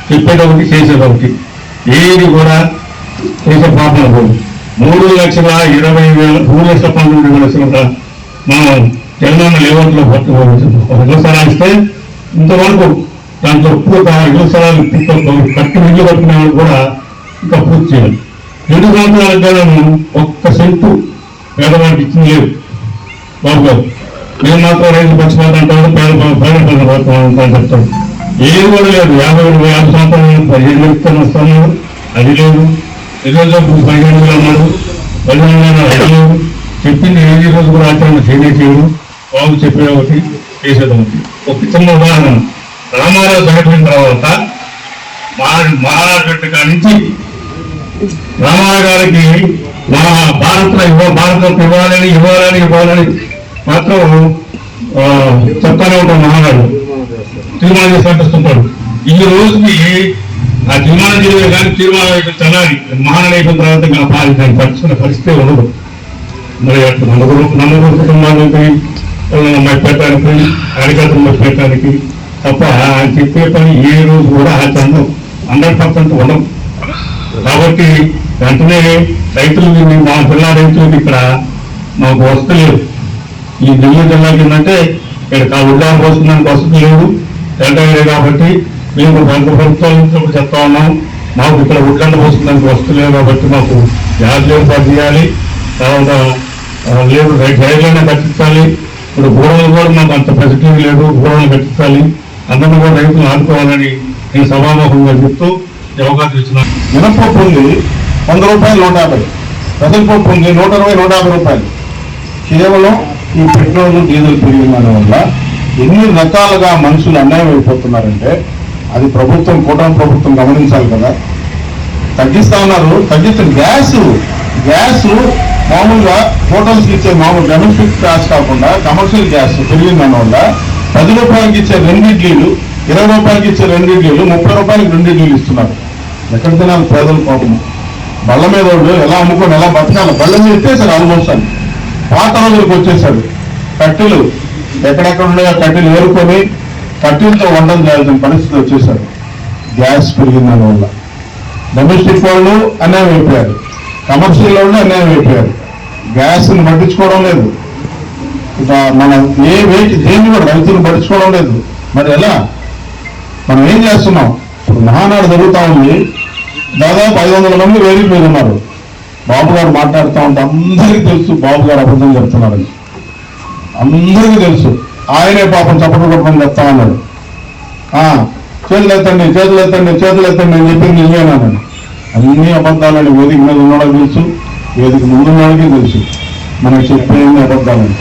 చెప్పేది ఒకటి చేసేది ఒకటి, ఏది కూడా చేసే పాపం పోదు. 3,20,000 మనం జగనన్న లేఅవుట్లో ఇళ్ల స్థలాలు ఇస్తే ఇంతవరకు దాంట్లో ఇళ్ల స్థలాలు కట్టి ఇల్లు కట్టుకునే వాళ్ళు కూడా ఇంకా పూర్తి చేయాలి. 2 సంవత్సరాల కాలం ఒక్క సెంటు పేదవాళ్ళకి ఇచ్చింది లేదు బాబు గారు. నేను మాత్రం రైతు పక్షపాతం అంటాడు, పేద పక్షపాతం చెప్తాడు. ఏది కూడా లేదు. 50 సంవత్సరాలు 15 వేలు వస్తాను, అది లేదు. 15,000 అన్నాడు, 15,000 అది లేదు. చెప్పింది ఏది రోజు కూడా ఆచరణ చేయడు. బాబు చెప్పేది ఒకటి, చేసేది ఒకటి. ఒక చిన్న ఉదాహరణ, రామారావు చనిపోయిన తర్వాత మహారాష్ట్ర కాడి నుంచి రామారావు గారికి మన భారతరత్న ఇవ్వాలని మాత్రం చెప్తానే ఉంటాం. మహారాజు తీర్మానం చేసి పంపిస్తుంటాడు. ఈ రోజుకి ఆ తీర్మానం చేయలేదు కానీ తీర్మానం అయిపోయి చల్లారి మహారాజు అయిపోయిన తర్వాత దాన్ని పట్టించుకునే పరిస్థితి ఉండదు. మరి నలుగురు కుటుంబానికి అమ్మాయి పెట్టడానికి, కార్యకర్తలు అమ్మాయి పెట్టడానికి తప్ప ఆయన చెప్పే పని ఏ రోజు కూడా ఆచరణ 100% ఉండదు. కాబట్టి వెంటనే రైతులు మా జిల్లా రైతులకు ఇక్కడ మాకు వసతి లేదు. ఈ నెల్లూరు జిల్లా కిందంటే ఇక్కడ ఉద్యోగం పోస్తుందానికి వసతి లేదు, తెల్లే కాబట్టి మేము ప్రభుత్వాల నుంచి చెప్తా ఉన్నాం. మాకు ఇక్కడ ఉడ్లండ పోస్తుందానికి వసతి లేదు కాబట్టి మాకు గ్యాస్ ఏర్పాటు చేయాలి. తర్వాత లేదు రైతులైనా కట్టించాలి. ఇప్పుడు గోడలు కూడా మాకు అంత ఫెసిలిటీ లేదు, గోడలు కట్టించాలి. అందరినీ కూడా రైతులు ఆదుకోవాలని నేను సభాముఖంగా చెప్తూ అవకాశం ఇచ్చినాను. మినపప్పు ఉంది 100 రూపాయలు 150, పెసరపప్పు ఉంది 120, 150 రూపాయలు. కేవలం ఈ పెట్రోల్ డీజిల్ పెరిగిన వల్ల ఎన్ని రకాలుగా మనుషులు అన్యాయం అయిపోతున్నారంటే అది ప్రభుత్వం, కూటమి ప్రభుత్వం గమనించాలి కదా. తగ్గిస్తా ఉన్నారు, తగ్గిస్తుంది. గ్యాస్ మామూలుగా హోటల్స్కి ఇచ్చే మామూలు డొమెస్టిక్ గ్యాస్ కాకుండా కమర్షియల్ గ్యాస్ పెరిగిన దానివల్ల 10 రూపాయలకి ఇచ్చే 2 ఇడ్లీలు, 20 రూపాయలకి ఇచ్చే 2 ఇడ్లీలు, 30 రూపాయలకి 2 ఇడ్లీలు ఇస్తున్నారు. ఎక్కడ తినాలి పేదల పాపం? బళ్ళ మీద వాళ్ళు ఎలా అమ్ముకొని ఎలా బతకాలి? బళ్ళ మీద ఇచ్చేసారు ఆల్మోస్ట్ అని. పాత రోజులకు వచ్చేసాడు. కట్టెలు ఎక్కడెక్కడ ఉన్నాయో కట్టెలు ఏరుకొని కట్టెలతో వంటలు చేయాల్సిన పరిస్థితి వచ్చేసాడు. గ్యాస్ పెరిగిన దానివల్ల డొమెస్టిక్ వాళ్ళు అన్యాయం అయిపోయారు, కమర్షియల్ వాళ్ళు అన్యాయం అయిపోయారు. గ్యాస్ని పట్టించుకోవడం లేదు. ఇక మనం దేన్ని కూడా రైతులు పట్టించుకోవడం లేదు. మరి ఎలా మనం ఏం చేస్తున్నాం? ఇప్పుడు మహానాడు జరుగుతూ ఉంది, దాదాపు 500 మంది వేదిక మీద ఉన్నారు. బాబు గారు మాట్లాడుతూ ఉంటే అందరికీ తెలుసు బాబు గారు అబద్ధం చెప్తున్నారని. అందరికీ తెలుసు. ఆయనే పాపం చప్పట్లు కొట్టుకొని చెప్తా ఉన్నాడు. చేతులు ఎత్తండి అని చెప్పింది నిజమేనానని. అన్ని అబద్ధాలని వేదిక మీద ఉన్నవాడికి తెలుసు, వేదిక ముందున్నవాడికి తెలుసు. మనకు చెప్పేది అబద్ధాలని.